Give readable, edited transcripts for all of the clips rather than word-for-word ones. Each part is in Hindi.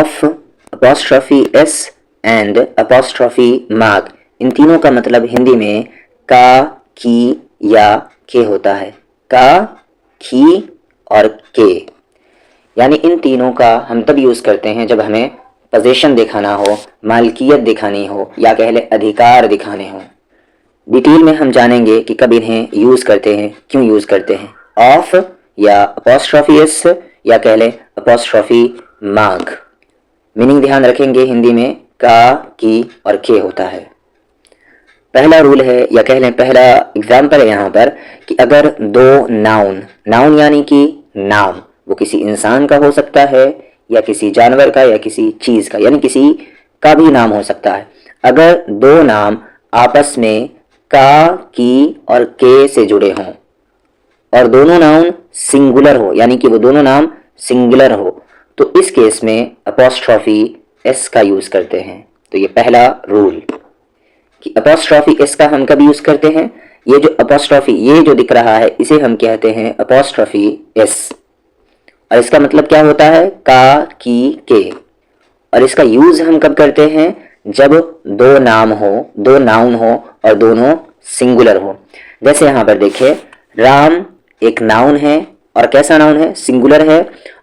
Of apostrophe S and apostrophe mark, इन तीनों का मतलब हिंदी में का, की या के होता है। का, की और के, यानी इन तीनों का हम तब यूज़ करते हैं जब हमें पोजीशन दिखाना हो, मालकियत दिखानी हो, या कह ले अधिकार दिखाने हो। डिटेल में हम जानेंगे कि कब इन्हें यूज़ करते हैं, क्यों यूज़ करते हैं। ऑफ या अपॉस्ट्रॉफी एस या कह ले अपॉस्ट्रॉफी मार्क, मीनिंग ध्यान रखेंगे हिंदी में का, की और के होता है। पहला रूल है या कह लें पहला एग्जाम्पल है यहाँ पर कि अगर दो नाउन, नाउन यानी कि नाम, वो किसी इंसान का हो सकता है या किसी जानवर का या किसी चीज़ का, यानी किसी का भी नाम हो सकता है। अगर दो नाम आपस में का, की और के से जुड़े हों और दोनों नाउन सिंगुलर हो, यानी कि वो दोनों नाम सिंगुलर हो, तो इस केस में अपॉस्ट्रॉफी एस का यूज़ करते हैं। तो ये पहला रूल कि अपॉस्ट्रॉफी एस का हम कब यूज़ करते हैं। ये जो अपॉस्ट्रॉफी, ये जो दिख रहा है, इसे हम कहते हैं अपॉस्ट्रॉफी एस, और इसका मतलब क्या होता है का, की, के। और इसका यूज़ हम कब करते हैं, जब दो नाम हो, दो नाउन हो और दोनों सिंगुलर हो। जैसे यहाँ पर देखिए, राम एक नाउन है और कैसा नाउन है, सिंगुलर है,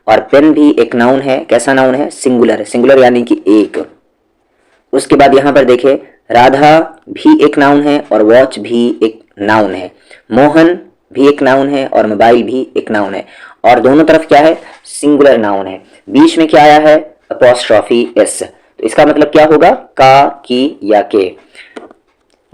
और पेन भी एक नाउन है, कैसा नाउन है, सिंगुलर है, सिंगुलर यानी कि एक। उसके बाद यहाँ पर देखिए, राधा भी एक नाउन है और वॉच भी एक नाउन है, मोहन भी एक नाउन है और मोबाइल भी एक नाउन है, और दोनों तरफ क्या है, सिंगुलर नाउन है। बीच में क्या आया है, अपॉस्ट्रॉफी एस, तो इसका मतलब क्या होगा, का, की या के।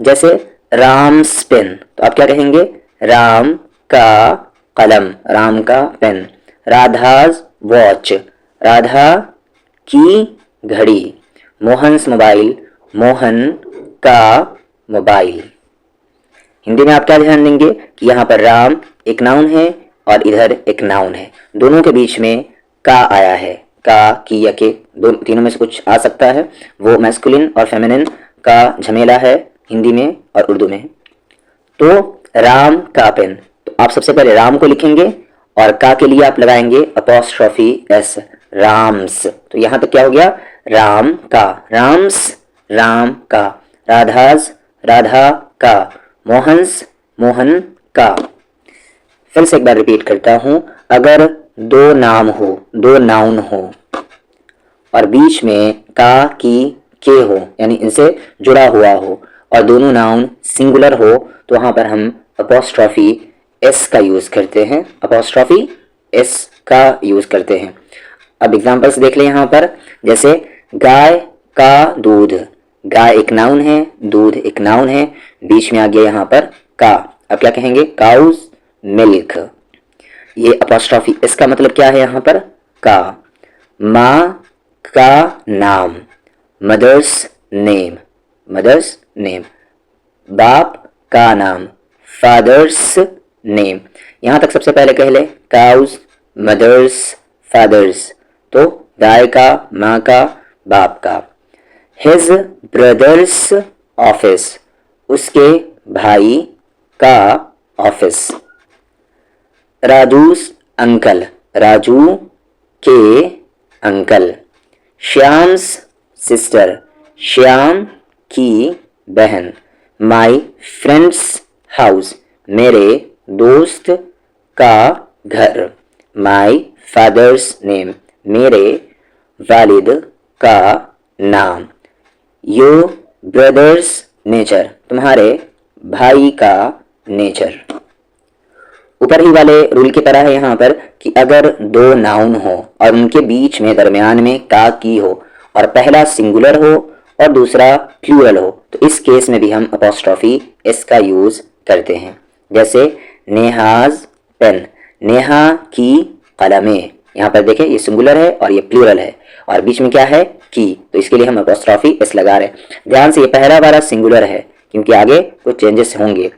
जैसे राम्स पेन, तो आप क्या कहेंगे, राम का कलम, राम का पेन। राधाज वॉच, राधा की घड़ी। मोहन्स मोबाइल, मोहन का मोबाइल। हिंदी में आप क्या ध्यान देंगे कि यहाँ पर राम एक नाउन है और इधर एक नाउन है, दोनों के बीच में का आया है, का, की या के, दो तीनों में से कुछ आ सकता है। वो मैस्कुलिन और फेमिनिन का झमेला है हिंदी में और उर्दू में। तो राम का पेन, तो आप सबसे पहले राम को लिखेंगे और का के लिए आप लगाएंगे अपॉस्ट्रॉफी एस, राम्स। तो यहाँ तक क्या हो गया, राम का, राम्स, राम का। राधाज, राधा का। मोहन्स, मोहन का। फिर से एक बार रिपीट करता हूं, अगर दो नाम हो, दो नाउन हो और बीच में का, की, के हो, यानी इनसे जुड़ा हुआ हो, और दोनों नाउन सिंगुलर हो, तो वहां पर हम अपॉस्ट्रॉफी एस का यूज करते हैं, अपॉस्ट्रॉफी एस का यूज करते हैं। अब एग्जांपल्स देख लें यहाँ पर, जैसे गाय का दूध, गाय एक नाउन है, दूध एक नाउन है, बीच में आ गया यहाँ पर का, अब क्या कहेंगे, काउज मिल्क। ये अपॉस्ट्रॉफी इसका मतलब क्या है यहाँ पर, का। माँ का नाम, मदर्स नेम, मदर्स नेम। बाप का नाम, फादर्स नेम। यहाँ तक सबसे पहले कह ले, काउज, मदर्स, फादर्स। तो गाय का, माँ का, बाप का। हिज ब्रदर्स ऑफिस, उसके भाई का ऑफिस। राजूस अंकल, राजू के अंकल। श्याम्स सिस्टर, श्याम की बहन। माई फ्रेंड्स हाउस, मेरे दोस्त का घर। माई फादर्स नेम, मेरे वालिद का नाम। योर ब्रदर्स नेचर, तुम्हारे भाई का नेचर। ऊपर ही वाले रूल की तरह है यहाँ पर कि अगर दो नाउन हो और उनके बीच में दरमियान में का, की हो और पहला सिंगुलर हो और दूसरा प्लूरल हो, तो इस केस में भी हम अपॉस्ट्रॉफी एस का यूज करते हैं। जैसे नेहाज पेन, नेहा की कलमें। यहाँ पर देखें, ये सिंगुलर है और ये प्लूरल है और बीच में क्या है, की, तो इसके लिए हम अपॉस्ट्रॉफी एस लगा रहे हैं। ध्यान से, ये पहला वाला सिंगुलर है क्योंकि आगे कुछ चेंजेस होंगे,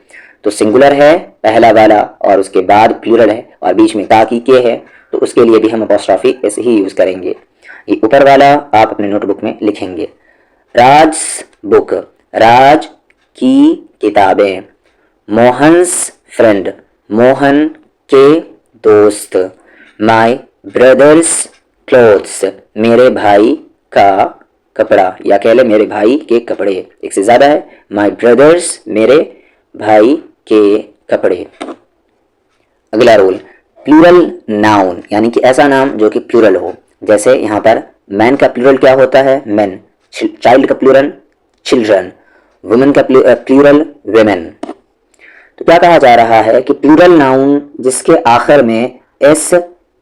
तो सिंगुलर है पहला वाला और उसके बाद प्लूरल है और बीच में का, की, के है, तो उसके लिए भी हम अपॉस्ट्रॉफी एस ही यूज करेंगे। ये ऊपर वाला आप अपने नोटबुक में लिखेंगे। राज बुक, राज की किताबें। मोहन्स फ्रेंड, मोहन के दोस्त। माय ब्रदर्स क्लोथ्स, मेरे भाई का कपड़ा, या कह ले मेरे भाई के कपड़े, एक से ज़्यादा है। माई ब्रदर्स, मेरे भाई के कपड़े। अगला रूल, प्लूरल नाउन, यानी कि ऐसा नाम जो कि प्लूरल हो। जैसे यहाँ पर मैन का प्लूरल क्या होता है? मैन। चाइल्ड का प्लूरल चिल्ड्रन। वुमेन का प्लूरल वेमेन। तो क्या कहा जा रहा है कि प्लूरल नाउन जिसके आखिर में एस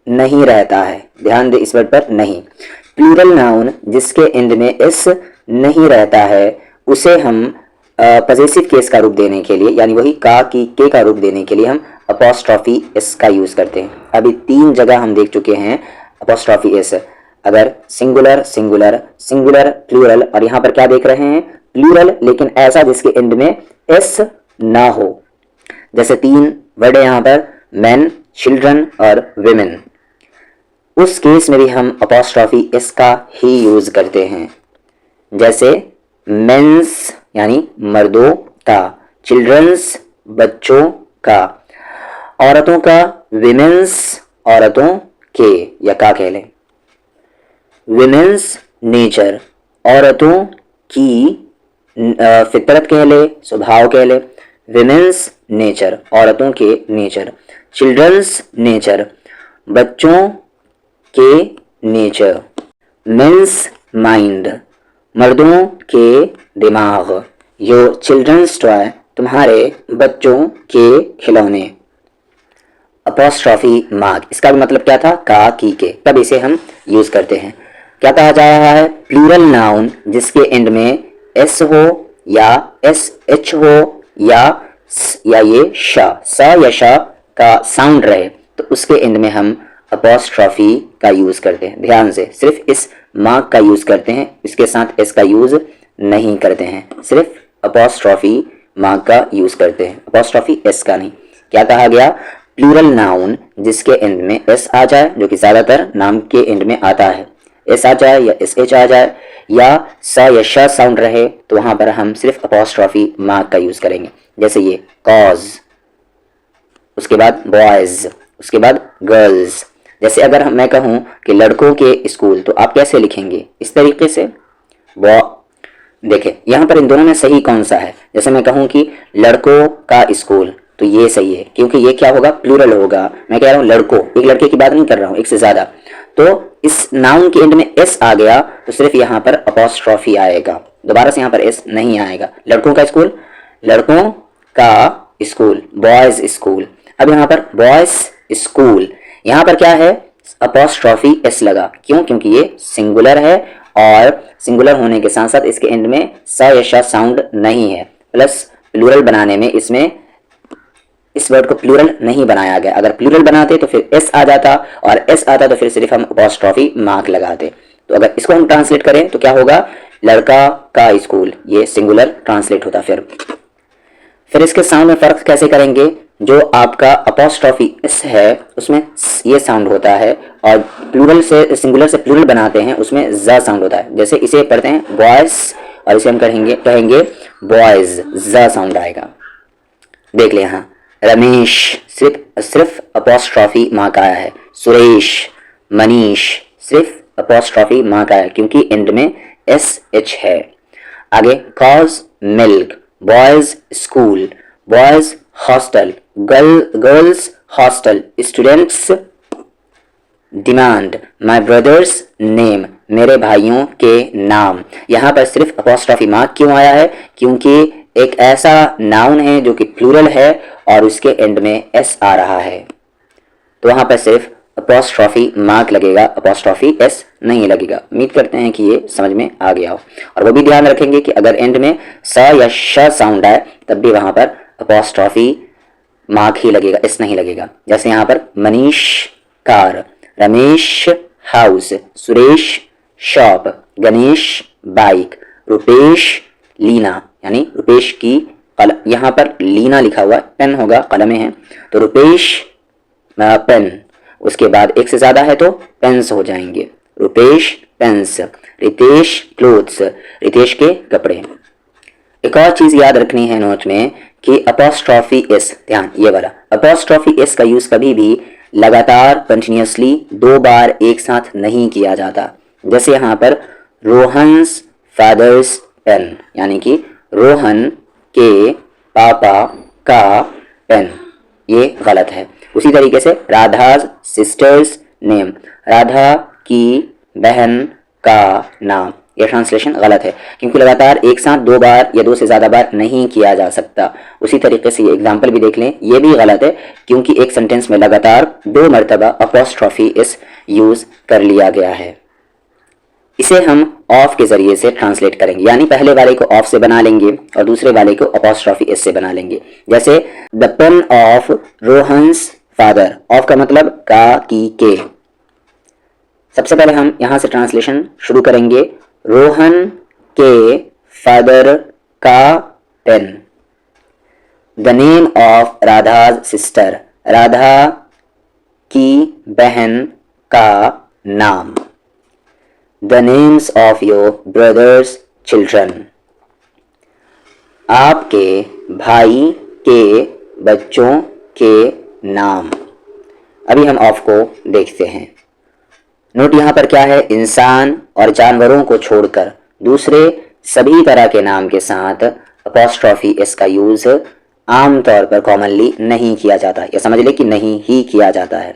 नहीं रहता है, ध्यान दे इस वर्ड पर, नहीं। प्लूरल नाउन जिसके एंड में एस नहीं रहता है उसे हम पजेसिव केस का रूप देने के लिए, यानी वही का की के का रूप देने के लिए हम अपॉस्ट्रॉफी एस का यूज करते हैं। अभी 3 जगह हम देख चुके हैं अपॉस्ट्रॉफी एस। अगर सिंगुलर सिंगुलर सिंगुलर प्लूरल, और यहाँ पर क्या देख रहे हैं? प्लूरल, लेकिन ऐसा जिसके एंड में एस ना हो। जैसे 3 वर्ड है यहाँ पर, मैन, चिल्ड्रन और विमेन। उस केस में भी हम अपॉस्ट्रॉफी एस का ही यूज करते हैं। जैसे मेंस यानी मर्दों का, चिल्ड्रंस बच्चों का, औरतों का विमेंस औरतों के, या का कह लें। विमेंस नेचर, औरतों की फितरत कह ले, स्वभाव कह ले। विमेंस नेचर, औरतों के नेचर। चिल्ड्रंस नेचर, बच्चों के नेचर। मेंस माइंड, मर्दों के दिमाग। यो चिल्ड्रंस टॉय, तुम्हारे बच्चों के खिलौने। अपॉस्ट्रॉफी मार्क, इसका भी मतलब क्या था? का की के। तब इसे हम यूज करते हैं। क्या कहा जा रहा है? प्लूरल नाउन जिसके एंड में एस हो या एस एच हो या ये स या श का साउंड रहे, तो उसके एंड में हम अपॉस्ट्रॉफी का यूज करते हैं। ध्यान से, सिर्फ इस मार्क का यूज करते हैं, इसके साथ एस का यूज नहीं करते हैं। सिर्फ अपॉस्ट्रॉफी मार्क का यूज करते हैं, अपॉस्ट्रॉफी एस का नहीं। क्या कहा गया? प्लूरल नाउन जिसके एंड में एस आ जाए, जो कि ज्यादातर नाम के एंड में आता है, एस आ जाए या एस एच आ जाए या स या श साउंड रहे, तो वहां पर हम सिर्फ अपॉस्ट्रॉफी मार्क का यूज करेंगे। जैसे ये कॉज, उसके बाद बॉयज, उसके बाद गर्ल्स। जैसे अगर मैं कहूं कि लड़कों के स्कूल, तो आप कैसे लिखेंगे? इस तरीके से। देखिए यहाँ पर इन दोनों में सही कौन सा है? जैसे मैं कहूं कि लड़कों का स्कूल, तो ये सही है, क्योंकि ये क्या होगा? प्लूरल होगा। मैं कह रहा हूँ लड़कों, एक लड़के की बात नहीं कर रहा हूँ, एक से ज्यादा। तो इस नाउन के एंड में एस आ गया तो सिर्फ यहाँ पर अपॉस्ट्रॉफी आएगा, दोबारा से यहाँ पर एस नहीं आएगा। लड़कों का स्कूल, लड़कों का स्कूल, बॉयज स्कूल। अब यहाँ पर बॉयज स्कूल, यहाँ पर क्या है? अपॉस्ट्रॉफी एस लगा। क्यों? क्योंकि ये सिंगुलर है, और सिंगुलर होने के साथ साथ इसके एंड में स या श साउंड नहीं है। प्लस प्लूरल बनाने में इसमें इस वर्ड को प्लूरल नहीं बनाया गया। अगर प्लूरल बनाते तो फिर एस आ जाता, और एस आता तो फिर सिर्फ हम अपॉस्ट्रॉफी मार्क लगाते। तो अगर इसको हम ट्रांसलेट करें तो क्या होगा? लड़का का स्कूल, ये सिंगुलर ट्रांसलेट होता। फिर इसके साउंड में फर्क कैसे करेंगे? जो आपका अपॉस्ट्रॉफी एस है उसमें ये साउंड होता है, और प्लूरल से सिंगुलर से प्लूरल बनाते हैं उसमें ज साउंड होता है। जैसे इसे पढ़ते हैं बॉयज, और इसे हम कहेंगे बॉयज, ज साउंड आएगा। देख ले यहाँ, रमेश सिर्फ अपॉस्ट्रॉफी मार्क आया है। सुरेश, मनीष, सिर्फ अपॉस्ट्रॉफी मार्क आया क्योंकि एंड में एस एच है। आगे cow's milk, boys school, boys hostel, girls hostel, students demand, my brother's name, मेरे भाइयों के नाम। यहाँ पर सिर्फ अपॉस्ट्रॉफी मार्क क्यों आया है? क्योंकि एक ऐसा नाउन है जो कि प्लूरल है और उसके एंड में एस आ रहा है, तो वहां पर सिर्फ अपॉस्ट्रॉफी मार्क लगेगा, अपॉस्ट्रॉफी एस नहीं लगेगा। उम्मीद करते हैं कि ये समझ में आ गया हो। और वो भी ध्यान रखेंगे कि अगर एंड में स या श साउंड आए तब भी वहां पर अपॉस्ट्रॉफी मार्क ही लगेगा, एस नहीं लगेगा। जैसे यहाँ पर Manish car, Ramesh house, Suresh shop, Ganesh bike, Rupesh Leena, यानी रुपेश की कलम, यहाँ पर लीना लिखा हुआ, पेन होगा, कलमें हैं, तो रुपेश पेन, उसके बाद एक से ज्यादा है तो पेन्स हो जाएंगे, रुपेश पेन्स। रितेश क्लोथ्स, रितेश के कपड़े। एक और चीज याद रखनी है नोट में कि अपॉस्ट्रॉफी एस, ध्यान ये वाला, अपॉस्ट्रॉफी एस का यूज कभी भी लगातार कंटिन्यूसली 2 बार एक साथ नहीं किया जाता। जैसे यहाँ पर रोहन्स फादर्स पेन, यानी कि रोहन के पापा का पेन, ये गलत है। उसी तरीके से राधाज सिस्टर्स नेम, राधा की बहन का नाम, यह ट्रांसलेशन गलत है क्योंकि लगातार एक साथ 2 बार या 2 से ज़्यादा बार नहीं किया जा सकता। उसी तरीके से ये एग्जाम्पल भी देख लें, ये भी गलत है क्योंकि एक सेंटेंस में लगातार 2 मरतबा अपॉस्ट्रॉफी इस यूज़ कर लिया गया है। इसे हम ऑफ के जरिए से ट्रांसलेट करेंगे, यानी पहले वाले को ऑफ से बना लेंगे और दूसरे वाले को अपॉस्ट्रॉफी एस से बना लेंगे। जैसे the pain of Rohan's father, of का मतलब का की के। सबसे पहले हम यहां से ट्रांसलेशन शुरू करेंगे। रोहन के फादर का pen. The name of Radha's sister, Radha की बहन का नाम। The names of your brother's children, आपके भाई के बच्चों के नाम। अभी हम ऑफ को देखते हैं। नोट यहाँ पर क्या है, इंसान और जानवरों को छोड़कर दूसरे सभी तरह के नाम के साथ अपॉस्ट्रॉफी इसका यूज आमतौर पर कॉमनली नहीं किया जाता, या समझ ले कि नहीं ही किया जाता है।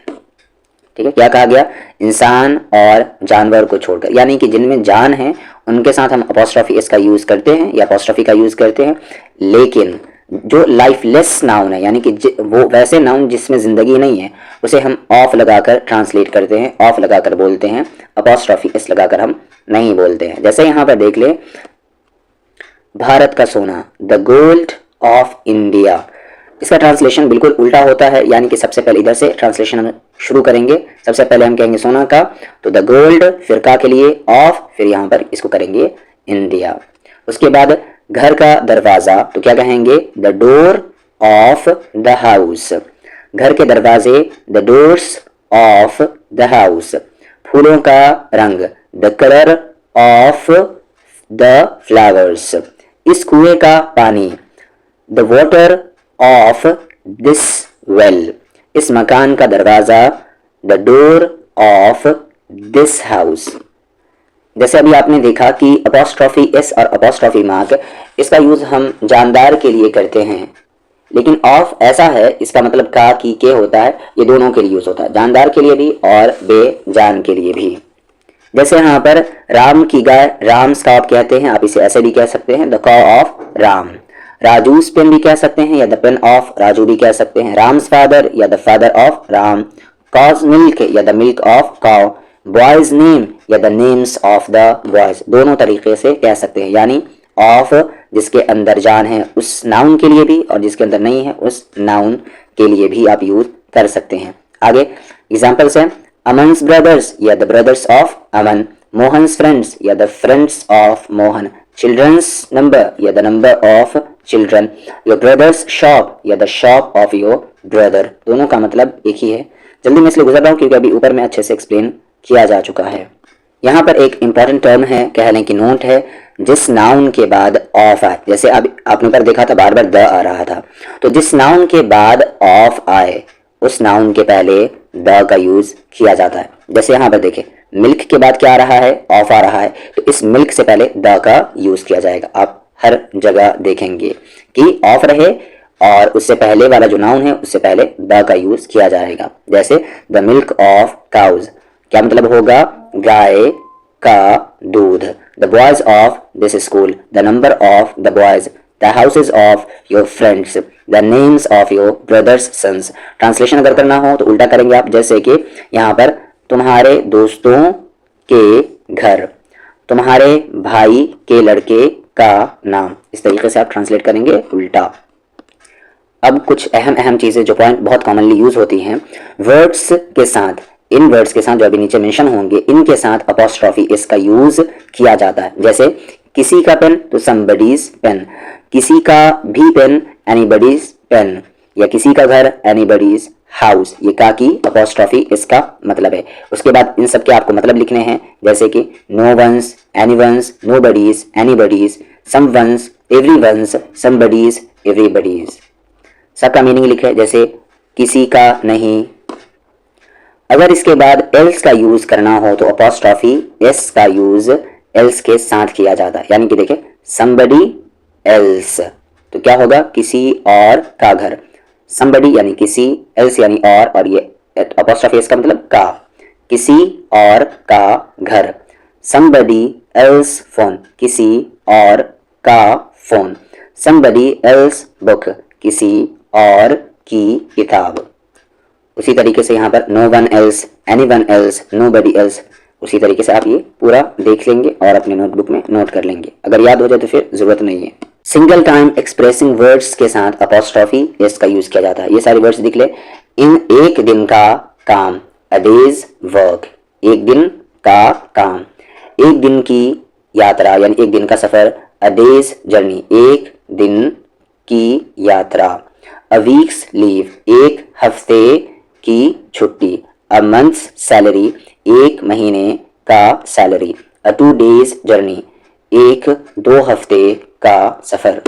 ठीक है, क्या कहा गया, इंसान और जानवर को छोड़कर, यानी कि जिनमें जान है उनके साथ हम अपॉस्ट्रॉफी इसका यूज करते हैं या अपॉस्ट्रॉफी का यूज करते हैं। लेकिन जो लाइफलेस नाउन है, यानी कि वो वैसे नाउन जिसमें जिंदगी नहीं है, उसे हम ऑफ लगाकर ट्रांसलेट करते हैं, ऑफ लगाकर बोलते हैं, अपॉस्ट्रॉफी इस लगाकर हम नहीं बोलते हैं। जैसे यहाँ पर देख ले, भारत का सोना, द गोल्ड ऑफ इंडिया। इसका ट्रांसलेशन बिल्कुल उल्टा होता है, यानी कि सबसे पहले इधर से ट्रांसलेशन हम शुरू करेंगे। सबसे पहले हम कहेंगे सोना का, तो द गोल्ड, फिर का के लिए ऑफ, फिर यहाँ पर इसको करेंगे इंडिया। उसके बाद घर का दरवाजा, तो क्या कहेंगे, the door of the house, घर के दरवाजे, the doors of the house. फूलों का रंग, the colour of the flowers. इस कुएं का पानी, the water of this well. इस मकान का दरवाजा, the door of this house. जैसे अभी आपने देखा कि अपॉस्ट्रॉफी एस और अपॉस्ट्रॉफी मार्क, इसका यूज हम जानदार के लिए करते हैं, लेकिन ऑफ ऐसा है, इसका मतलब का की के होता है, ये दोनों के लिए यूज होता है, जानदार के लिए भी और बेजान के लिए भी। जैसे यहाँ पर राम की गाय, राम्स का आप कहते हैं, आप इसे ऐसे भी कह सकते हैं, द कॉ ऑफ राम। राजूस पेन भी कह सकते हैं, या द पेन ऑफ राजू भी कह सकते हैं। राम्स फादर या the father of Ram. Cow's milk या the milk of cow. Boys name या the names of the boys, दोनों तरीके से कह सकते हैं। यानी ऑफ जिसके अंदर जान है उस नाउन के लिए भी, और जिसके अंदर नहीं है उस नाउन के लिए भी आप यूज कर सकते हैं। आगे एग्जाम्पल्स हैं, अमन्स ब्रदर्स या the brothers of Aman. Mohan's friends या the friends of Mohan. Children's number या the number of children. Your brother's shop या the shop of your brother, दोनों का मतलब एक ही है। जल्दी मैं इसलिए गुजर रहा हूँ क्योंकि अभी ऊपर में अच्छे से एक्सप्लेन किया जा चुका है। यहाँ पर एक इंपॉर्टेंट टर्म है, कह लें कि नोट है, जिस नाउन के बाद ऑफ आए, जैसे अब आपने ऊपर देखा था बार बार द आ रहा था, तो जिस नाउन के बाद ऑफ आए उस नाउन के पहले द का यूज किया जाता है। जैसे यहाँ पर देखें, मिल्क के बाद क्या आ रहा है, ऑफ आ रहा है, तो इस मिल्क से पहले द का यूज किया जाएगा। आप हर जगह देखेंगे कि ऑफ रहे और उससे पहले वाला जो नाउन है उससे पहले द का यूज किया जाएगा। जैसे द मिल्क ऑफ काउज, क्या मतलब होगा, गाय का दूध। The boys of this school, the number of the boys. The houses of your friends, the names of your brothers sons. Translation अगर करना हो तो उल्टा करेंगे आप, जैसे कि यहाँ पर तुम्हारे दोस्तों के घर, तुम्हारे भाई के लड़के का नाम, इस तरीके से आप ट्रांसलेट करेंगे उल्टा। अब कुछ अहम चीजें जो पॉइंट बहुत कॉमनली यूज होती हैं, वर्ड्स के साथ, इन वर्ड्स के साथ जो अभी नीचे मेंशन होंगे, इनके साथ अपॉस्ट्रॉफी इसका यूज किया जाता है। जैसे किसी का पेन तो समबडीज पेन, किसी का भी पेन एनीबडीज पेन, या किसी का घर एनीबडीज हाउस, ये का की अपॉस्ट्रॉफी इसका मतलब है। उसके बाद इन सब के आपको मतलब लिखने हैं, जैसे कि no ones, any ones, no bodies, any bodies, some ones, every ones, somebodies, everybodies. सबका मीनिंग लिखे, जैसे किसी का नहीं, अगर इसके बाद एल्स का यूज करना हो तो अपॉस्ट्रॉफी एस का यूज एल्स के साथ किया जाता है, यानी कि देखिए somebody else, तो क्या होगा, किसी और का घर। somebody यानी किसी, else यानी और ये अपॉस्ट्रॉफी एस का मतलब का, किसी और का घर। somebody else phone, किसी और का फोन। somebody else book, किसी और की किताब। उसी तरीके से यहाँ पर no one else, anyone else, nobody else, उसी तरीके से आप ये पूरा देख लेंगे और अपने नोटबुक में नोट कर लेंगे। अगर याद हो जाए तो फिर जरूरत नहीं है। सिंगल टाइम एक्सप्रेसिंग वर्ड्स के साथ अपॉस्ट्रॉफी एस का यूज किया जाता है। ये सारे वर्ड्स देख ले। इन एक दिन का काम, अ डेज वर्क, एक दिन का काम। एक दिन की यात्रा यानी एक दिन का सफर, अ डेज जर्नी, एक दिन की यात्रा। अ वीक्स लीव, एक हफ्ते की छुट्टी। अ मंथ्स सैलरी, एक महीने का सैलरी। अ 2 days जर्नी, एक 2 हफ्ते का सफर।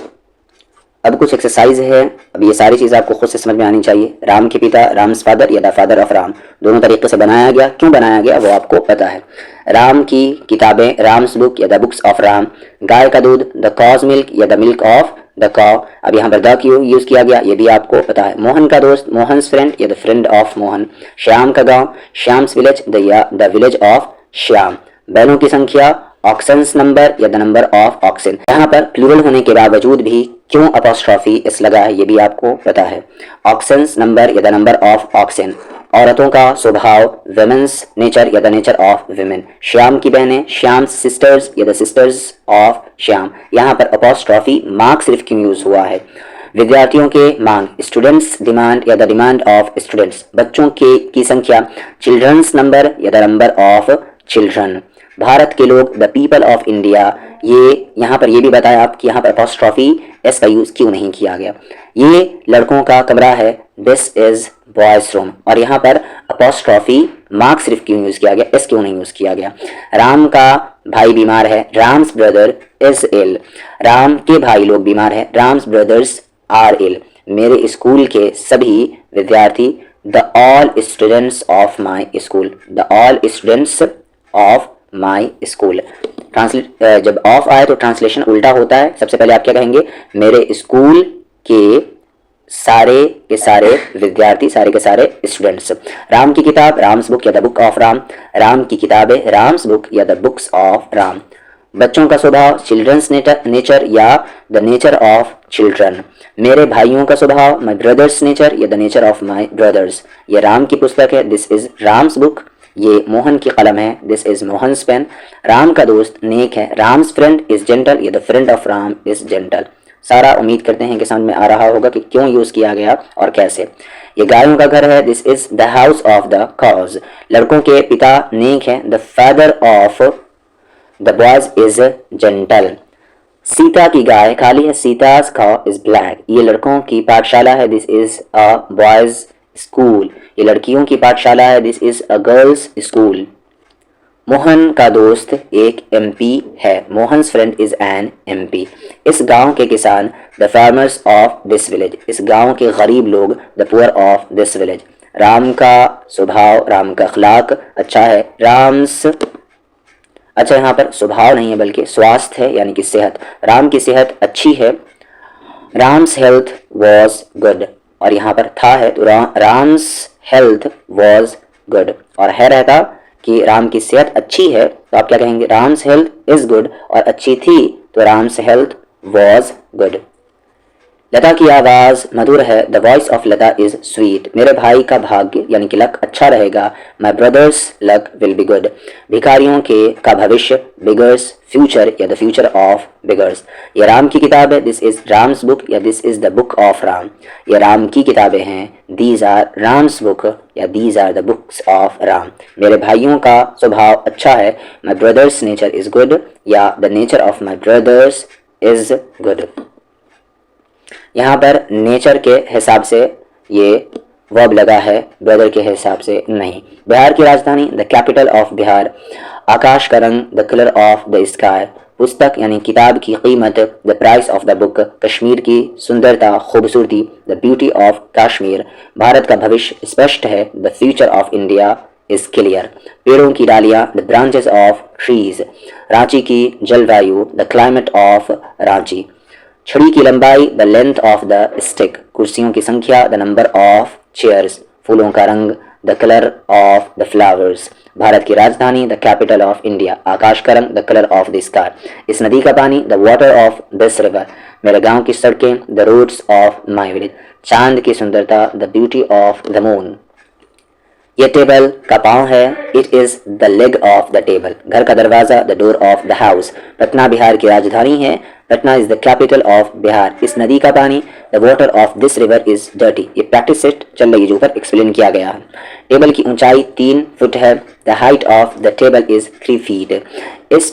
अब कुछ एक्सरसाइज है। अब ये सारी चीज़ आपको खुद से समझ में आनी चाहिए। राम के पिता, राम्स फादर या द फादर ऑफ राम, दोनों तरीके से बनाया गया। क्यों बनाया गया वो आपको पता है। राम की किताबें, राम्स बुक या द बुक्स ऑफ राम। गाय का दूध, द कॉज मिल्क या द मिल्क ऑफ द कॉ। अब यहाँ पर द क्यों यूज किया गया ये भी आपको पता है। मोहन का दोस्त, मोहन्स फ्रेंड या the friend of Mohan. Shyam का गांव, Shyam's village the village of Shyam. बैलों की संख्या, ऑक्सन्स नंबर या द नंबर ऑफ ऑक्सन। यहाँ पर प्लूरल होने के बावजूद भी क्यों अपॉस्ट्रॉफी एस लगा है ये भी आपको पता है। ऑक्सन्स नंबर या द नंबर ऑफ ऑक्सन। औरतों का स्वभाव, वुमेन्स नेचर या the nature of women. Shyam की बहनें, श्याम्स सिस्टर्स या द सिस्टर्स ऑफ श्याम। यहाँ पर अपॉस्ट्रॉफी मार्क सिर्फ क्यों यूज हुआ है। विद्यार्थियों के मांग, स्टूडेंट्स डिमांड या द डिमांड ऑफ स्टूडेंट्स। बच्चों के की संख्या, चिल्ड्रंस नंबर या the number of children. Bharat के लोग, द पीपल ऑफ इंडिया। ये यहाँ पर ये भी बताया आप कि यहाँ पर अपॉस्ट्रॉफी एस का यूज क्यों नहीं किया गया। ये लड़कों का कमरा है, दिस इज बॉयज रूम, और यहाँ पर अपॉस्ट्रॉफी मार्क सिर्फ क्यों यूज किया गया, एस क्यों नहीं यूज किया गया। राम का भाई बीमार है, Ram's brother is ill. Ram के भाई लोग बीमार हैं, राम्स ब्रदर्स आर इल। मेरे स्कूल के सभी विद्यार्थी, the all students of my school, the all students of my school. Translate जब ऑफ आए तो ट्रांसलेशन उल्टा होता है। सबसे पहले आप क्या कहेंगे, मेरे स्कूल के सारे विद्यार्थी, सारे के सारे स्टूडेंट्स। राम की किताब, राम्स बुक या the book of Ram. Ram की किताबें, राम्स बुक या द बुक्स ऑफ राम। बच्चों का स्वभाव, चिल्ड्रंस नेचर या द नेचर ऑफ चिल्ड्रन। मेरे भाइयों का स्वभाव, माई ब्रदर्स नेचर या the nature of my brothers. ये राम की पुस्तक है, दिस इज राम्स बुक। ये मोहन की कलम है, this is Mohan's pen. Ram का दोस्त नेक है, राम्स फ्रेंड इज जेंटल या the friend of Ram is gentle. सारा उम्मीद करते हैं कि समझ में आ रहा होगा कि क्यों यूज किया गया और कैसे। ये गायों का घर है, this is the house of the cause. लड़कों के पिता नेक है, the father of the boys is gentle. Sita की गाय काली है, सीताज काउ इज ब्लैक। ये लड़कों की पाठशाला है, this is a boys school. ये लड़कियों की पाठशाला है, this is a girls school. Mohan का दोस्त एक एमपी है, Mohan's friend is an MP. इस गांव के किसान, the farmers of this village. इस गांव के गरीब लोग, the poor of this village. Ram का स्वभाव, राम का अखलाक अच्छा है, राम्स, अच्छा यहाँ पर स्वभाव नहीं है बल्कि स्वास्थ्य है यानी कि सेहत। राम की सेहत अच्छी है, राम्स हेल्थ वॉज गुड, और यहाँ पर था है तो राम्स हेल्थ वॉज गुड, और है रहता कि राम की सेहत अच्छी है तो आप क्या कहेंगे, राम्स हेल्थ इज गुड, और अच्छी थी तो Ram's health was good. Lata की आवाज मधुर है, the voice of Lata is sweet. मेरे भाई का भाग्य यानी कि लक अच्छा रहेगा, my brother's luck will be good. भिखारियों के का भविष्य, बिगर्स फ्यूचर या द फ्यूचर ऑफ बिगर्स। ये राम की किताब है, दिस इज राम्स बुक या this is the book of Ram. ये राम की किताबें हैं, दीज आर राम्स बुक या these are the books of Ram. मेरे भाइयों का स्वभाव अच्छा है, my brothers nature is good या the nature of my brothers is good. यहाँ पर नेचर के हिसाब से ये वर्ब लगा है, ब्रदर के हिसाब से नहीं। बिहार की राजधानी, द कैपिटल ऑफ बिहार। आकाश का रंग, the colour of the sky. पुस्तक यानी किताब की कीमत, the price of the book. Kashmir की सुंदरता, खूबसूरती, the beauty of Kashmir. Bharat का भविष्य स्पष्ट है, the future of India is clear. पेड़ों की डालियां, the branches of trees. Ranchi की जलवायु, the climate of रांची. छड़ी की लंबाई, the length of the stick. कुर्सियों की संख्या, the number of chairs. फूलों का रंग, the color of the flowers. Bharat की राजधानी, the capital of India. आकाश का रंग, the color of the sky. इस नदी का पानी, the water of this river. मेरे गांव की सड़कें, the roads of my village. चांद की सुंदरता, the beauty of the moon. ये टेबल का पाँव है, it is the leg of the table. घर का दरवाज़ा, the door of the house. Patna Bihar की राजधानी है, Patna is the capital of Bihar. इस नदी का पानी, the water of this river is dirty. ये प्रैक्टिस सेट चल रही है जो ऊपर एक्सप्लेन किया गया है. टेबल की ऊंचाई 3 फुट है. The height of the table is 3 feet. इस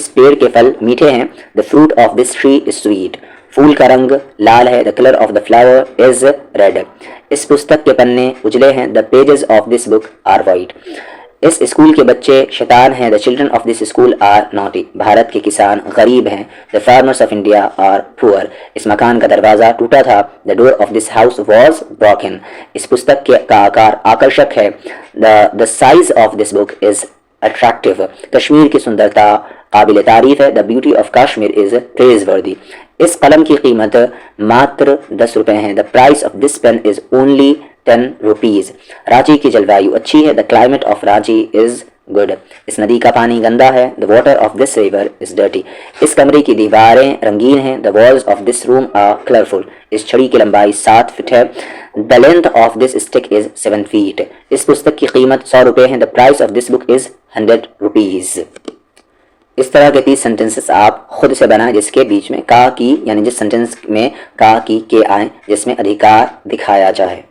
पेड़ के फल मीठे हैं. The fruit of this tree is sweet. फूल का रंग लाल है. The colour of the flower is red. इस पुस्तक के पन्ने उजले हैं. The pages of this book are white. इस स्कूल के बच्चे शैतान हैं. The children of this school are naughty. Bharat के किसान गरीब हैं. The farmers of India are poor. इस मकान का दरवाज़ा टूटा था. The door of this house was broken. इस पुस्तक का आकार आकर्षक है. The size of this book is attractive. Kashmir की सुंदरता काबिल तारीफ है. The beauty of Kashmir is praiseworthy. इस कलम की कीमत मात्र 10 रुपए है. The price of this pen is only 10 rupees. Ranchi की जलवायु अच्छी है. The climate of Ranchi is good. इस नदी का पानी गंदा है. The water of this river is dirty. इस कमरे की दीवारें रंगीन हैं. The walls of this room are colourful. इस छड़ी की लंबाई 7 फीट है. The length of this stick is 7 feet. इस पुस्तक की कीमत 100 रुपए है. The price of this book is 100 rupees. इस तरह के 30 सेंटेंसेस आप खुद से बनाएं जिसके बीच में का की यानी जिस सेंटेंस में का की के आए जिसमें अधिकार दिखाया जाए.